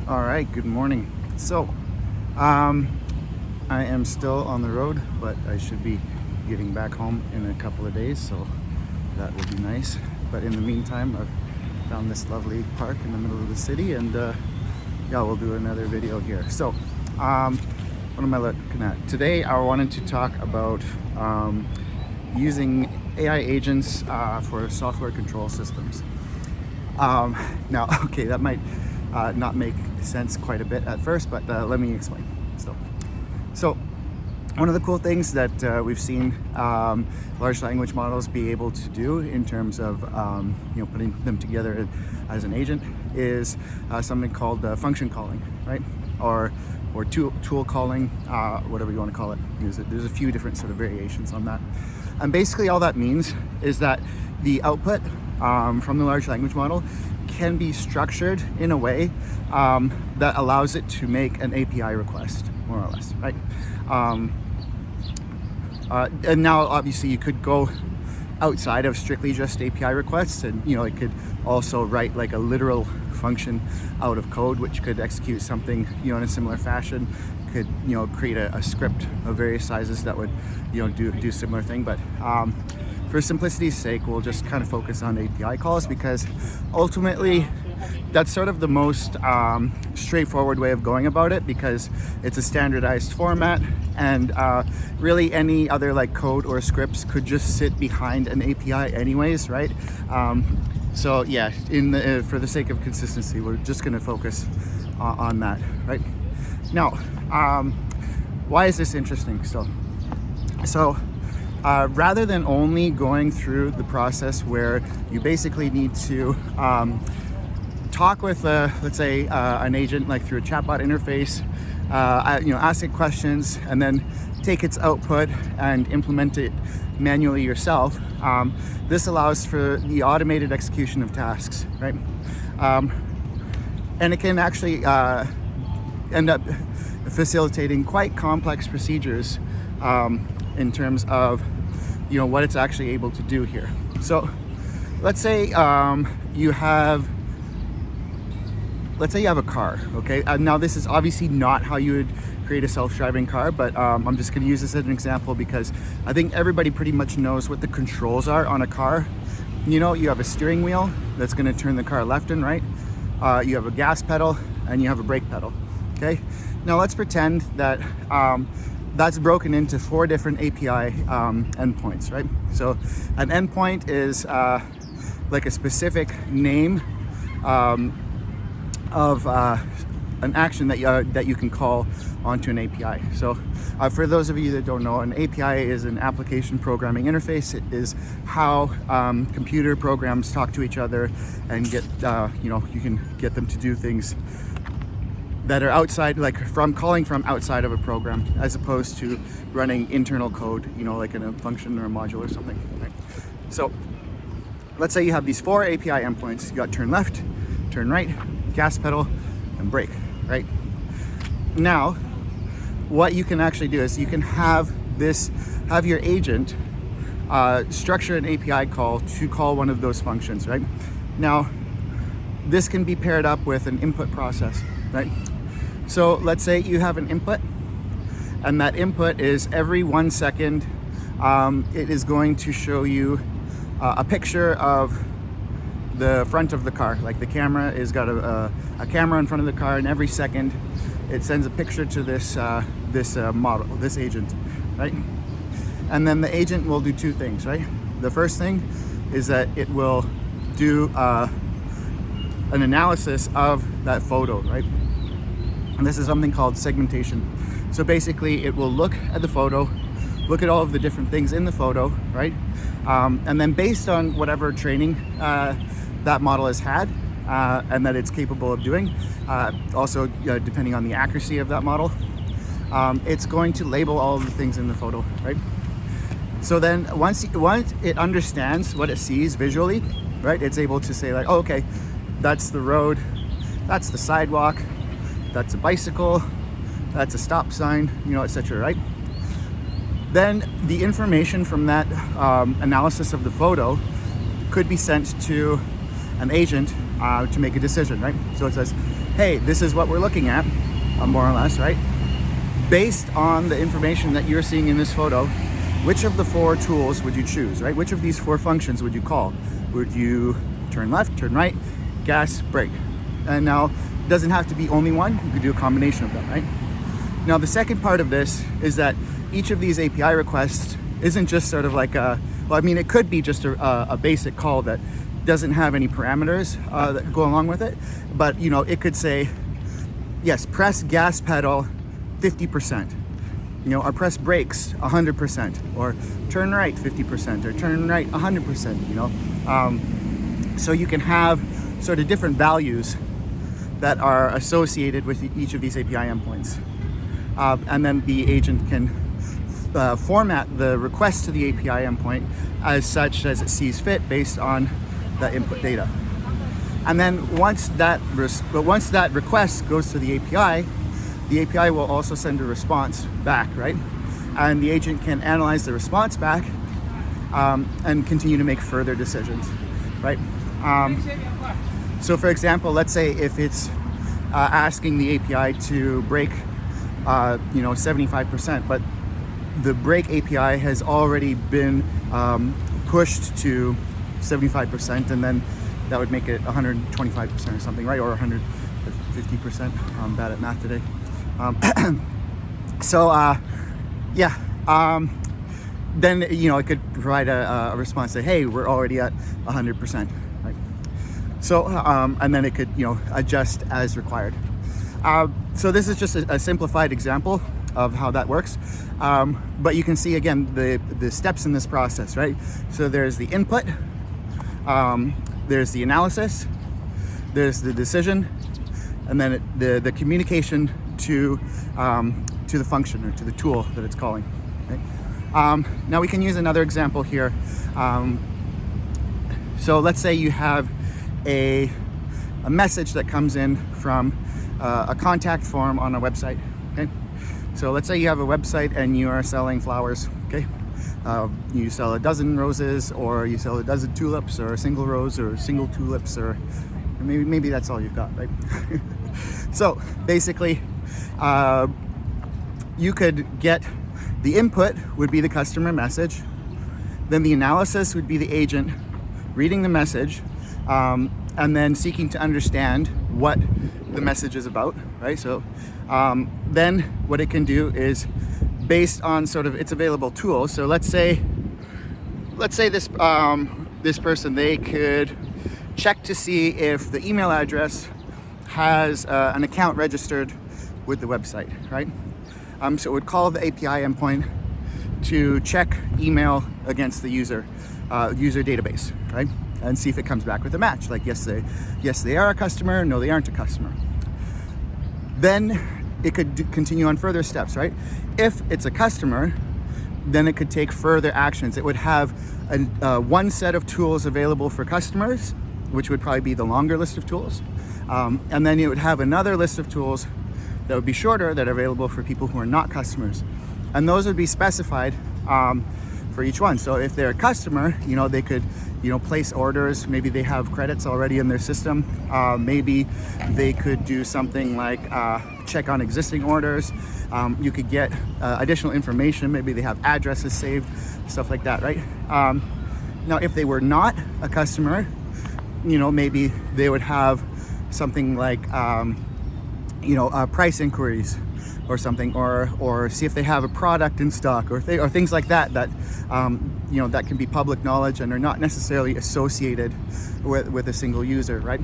All right, good morning. I am still on the road, but I should be getting back home in a couple of days, so that will be nice. But in the meantime, I've found this lovely park in the middle of the city, and yeah, we'll do another video here. What am I looking at? Today, I wanted to talk about using AI agents for software control systems. Now, okay, that might not make sense quite a bit at first, but let me explain. So one of the cool things that we've seen large language models be able to do in terms of putting them together as an agent is something called function calling, right? Or tool calling, whatever you want to call it. There's a few different sort of variations on that. And basically all that means is that the output from the large language model can be structured in a way that allows it to make an API request, more or less, right? And now obviously you could go outside of strictly just API requests, and it could also write like a literal function out of code which could execute something in a similar fashion, could create a script of various sizes that would do a similar thing. But for simplicity's sake, we'll just kind of focus on API calls, because ultimately that's sort of the most straightforward way of going about it, because it's a standardized format, and really any other like code or scripts could just sit behind an API anyways, right? So yeah, for the sake of consistency, we're just going to focus on that, right? Now, why is this interesting still? So rather than only going through the process where you basically need to talk with, let's say, an agent, like through a chatbot interface, ask it questions and then take its output and implement it manually yourself, this allows for the automated execution of tasks, right? And it can actually end up facilitating quite complex procedures in terms of what it's actually able to do here. So let's say you have a car, okay? Now this is obviously not how you would create a self-driving car, but I'm just going to use this as an example because I think everybody pretty much knows what the controls are on a car. You have a steering wheel that's going to turn the car left and right. You have a gas pedal and you have a brake pedal, okay? Now let's pretend that that's broken into 4 different API endpoints, right? So an endpoint is like a specific name of an action that you can call onto an API. So for those of you that don't know, an API is an application programming interface. It is how computer programs talk to each other and get you can get them to do things that are outside, like calling from outside of a program, as opposed to running internal code, like in a function or a module or something, right? So let's say you have these 4 API endpoints. You got turn left, turn right, gas pedal, and brake, right? Now, what you can actually do is you can have your agent structure an API call to call one of those functions, right? Now, this can be paired up with an input process, right? So let's say you have an input, and that input is every 1 second, it is going to show you a picture of the front of the car. Like the camera is got a camera in front of the car, and every second it sends a picture to this model, this agent, right? And then the agent will do 2 things, right? The first thing is that it will do an analysis of that photo, right? And this is something called segmentation. So basically it will look at the photo, look at all of the different things in the photo, right? And then based on whatever training that model has had and that it's capable of doing, also depending on the accuracy of that model, it's going to label all of the things in the photo, right? So then once it understands what it sees visually, right, it's able to say like, oh, okay, that's the road, that's the sidewalk, that's a bicycle, that's a stop sign, etc., right? Then the information from that analysis of the photo could be sent to an agent to make a decision, right? So it says, hey, this is what we're looking at, more or less, right? Based on the information that you're seeing in this photo, which of the 4 tools would you choose, right? Which of these 4 functions would you call? Would you turn left, turn right, gas, brake? And now, it doesn't have to be only one, you could do a combination of them, right? Now, the second part of this is that each of these API requests isn't just sort of like it could be just a basic call that doesn't have any parameters that go along with it, but it could say, yes, press gas pedal 50%, or press brakes 100%, or turn right 50%, or turn right 100%, so you can have sort of different values that are associated with each of these API endpoints. And then the agent can format the request to the API endpoint as such as it sees fit based on the input data. And then once that request goes to the API will also send a response back, right? And the agent can analyze the response back and continue to make further decisions, right? So for example, let's say if it's asking the API to brake 75%, but the brake API has already been pushed to 75%, and then that would make it 125% or something, right? Or 150%. I'm bad at math today. Then it could provide a response, say, hey, we're already at 100%, right? So and then it could adjust as required. So this is just a simplified example of how that works, but you can see again the steps in this process, right? So there's the input, there's the analysis, there's the decision, and then the communication to the function or to the tool that it's calling. Okay? Now we can use another example here. So let's say you have a message that comes in from a contact form on a website. Okay, so let's say you have a website and you are selling flowers. Okay, you sell a dozen roses, or you sell a dozen tulips, or a single rose, or single tulips, or maybe that's all you've got, right? So basically, you could get the input would be the customer message, then the analysis would be the agent reading the message, and then seeking to understand what the message is about, right? So then what it can do is, based on sort of its available tools, so let's say this this person, they could check to see if the email address has an account registered with the website, right? So it would call the API endpoint to check email against the user database, right? And see if it comes back with a match, like yes they are a customer, no they aren't a customer. Then it could continue on further steps, right? If it's a customer, then it could take further actions. It would have one set of tools available for customers, which would probably be the longer list of tools, and then it would have another list of tools that would be shorter that are available for people who are not customers, and those would be specified for each one. So if they're a customer, they could place orders. Maybe they have credits already in their system. Maybe they could do something like check on existing orders. You could get additional information. Maybe they have addresses saved, stuff like that, right? Now, if they were not a customer, maybe they would have something like price inquiries or something, or see if they have a product in stock, or things like that that can be public knowledge and are not necessarily associated with a single user, right?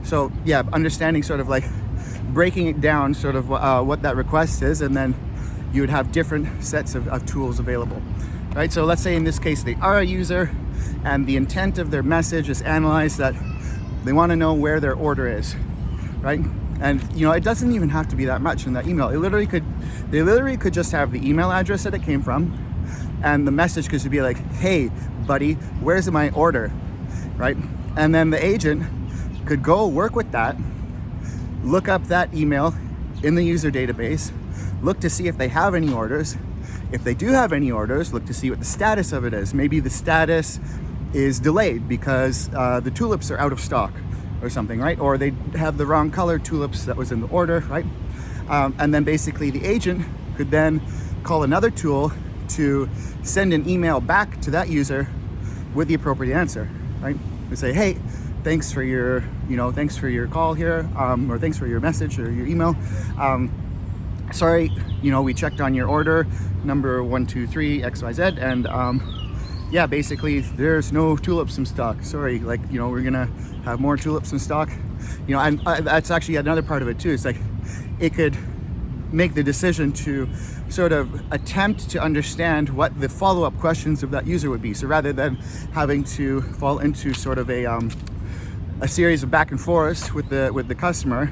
So yeah, understanding sort of like breaking it down, sort of what that request is, and then you would have different sets of tools available, right? So let's say in this case they are a user, and the intent of their message is analyzed that they want to know where their order is, right? And it doesn't even have to be that much in that email. They literally could just have the email address that it came from, and the message could be like, hey buddy, where's my order, right? And then the agent could go work with that, look up that email in the user database, look to see if they have any orders. If they do have any orders, look to see what the status of it is. Maybe the status is delayed because the tulips are out of stock or something, right? Or they have the wrong color tulips that was in the order, right? And then basically the agent could then call another tool to send an email back to that user with the appropriate answer, right? We say, hey, thanks for your call here, or thanks for your message or your email. Sorry, we checked on your order number 123 XYZ, and yeah, basically there's no tulips in stock. Sorry, we're gonna have more tulips in stock. And that's actually another part of it too. It's like it could make the decision to sort of attempt to understand what the follow-up questions of that user would be. So rather than having to fall into sort of a series of back and forths with the customer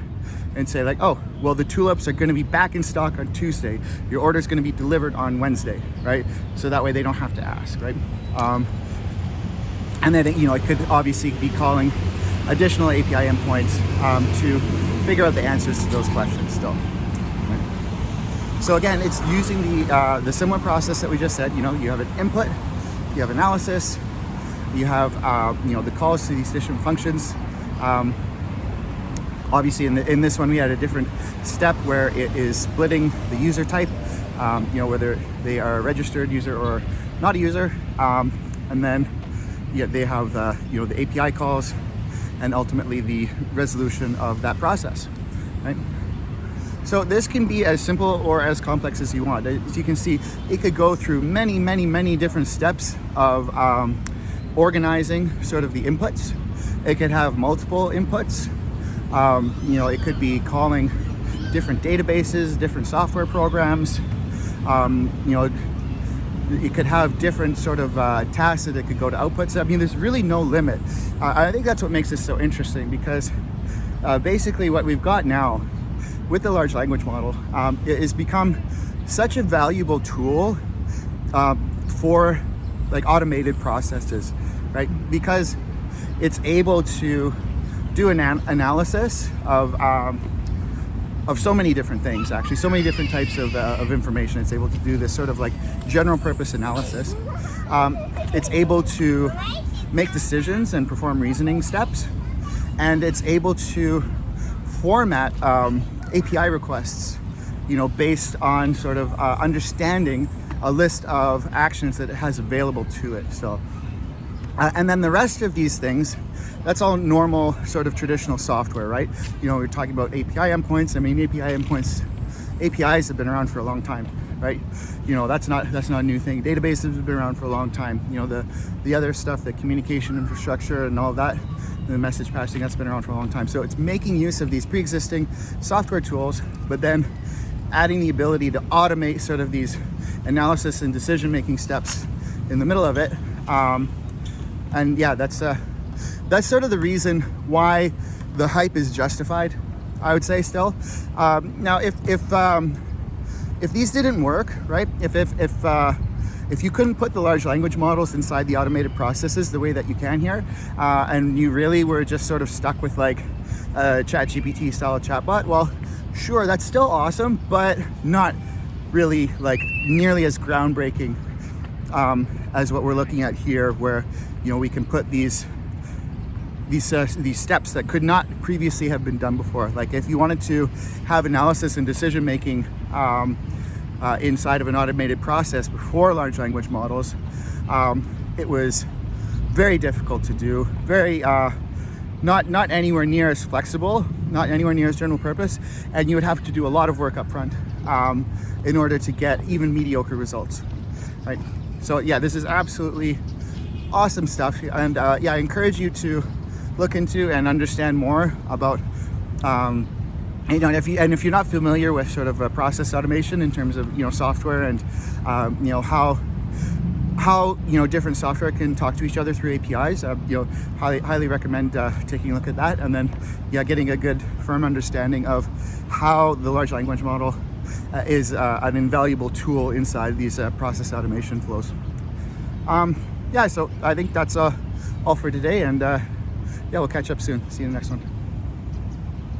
and say like, oh, well, the tulips are going to be back in stock on Tuesday. Your order is going to be delivered on Wednesday, right? So that way they don't have to ask, right? And then it could obviously be calling additional API endpoints to figure out the answers to those questions still. So again, it's using the similar process that we just said. You have an input, you have analysis, you have the calls to these different functions. Obviously, in this one, we had a different step where it is splitting the user type, whether they are a registered user or not a user, and then they have the API calls, and ultimately the resolution of that process, right? So this can be as simple or as complex as you want. As you can see, it could go through many, many, many different steps of organizing sort of the inputs. It could have multiple inputs. It could be calling different databases, different software programs. It could have different sort of tasks that it could go to outputs. I mean, there's really no limit. I think that's what makes this so interesting, because basically what we've got now with the large language model, it has become such a valuable tool for automated processes, right? Because it's able to do an analysis of so many different things, actually, so many different types of information. It's able to do this sort of general purpose analysis. It's able to make decisions and perform reasoning steps, and it's able to format API requests, based on sort of understanding a list of actions that it has available to it. So, and then the rest of these things, that's all normal sort of traditional software, right? We're talking about API endpoints. I mean, APIs have been around for a long time, right? That's not a new thing. Databases have been around for a long time. The other stuff, the communication infrastructure and all of that, the message passing, that's been around for a long time. So it's making use of these pre-existing software tools, but then adding the ability to automate sort of these analysis and decision-making steps in the middle of it. And yeah, that's sort of the reason why the hype is justified, I would say still. Now, if these didn't work, right? If you couldn't put the large language models inside the automated processes the way that you can here, and you really were just sort of stuck with a ChatGPT style chatbot, well, sure, that's still awesome, but not really nearly as groundbreaking as what we're looking at here, where we can put these steps that could not previously have been done before. If you wanted to have analysis and decision making inside of an automated process before large language models, it was very difficult to do, very not anywhere near as flexible, not anywhere near as general purpose, and you would have to do a lot of work up front in order to get even mediocre results, right? So yeah, this is absolutely awesome stuff, and yeah, I encourage you to look into and understand more about if you're not familiar with sort of process automation in terms of software and how different software can talk to each other through APIs, highly recommend taking a look at that, and then getting a good firm understanding of how the large language model is an invaluable tool inside these process automation flows. So I think that's all for today, and we'll catch up soon. See you in the next one.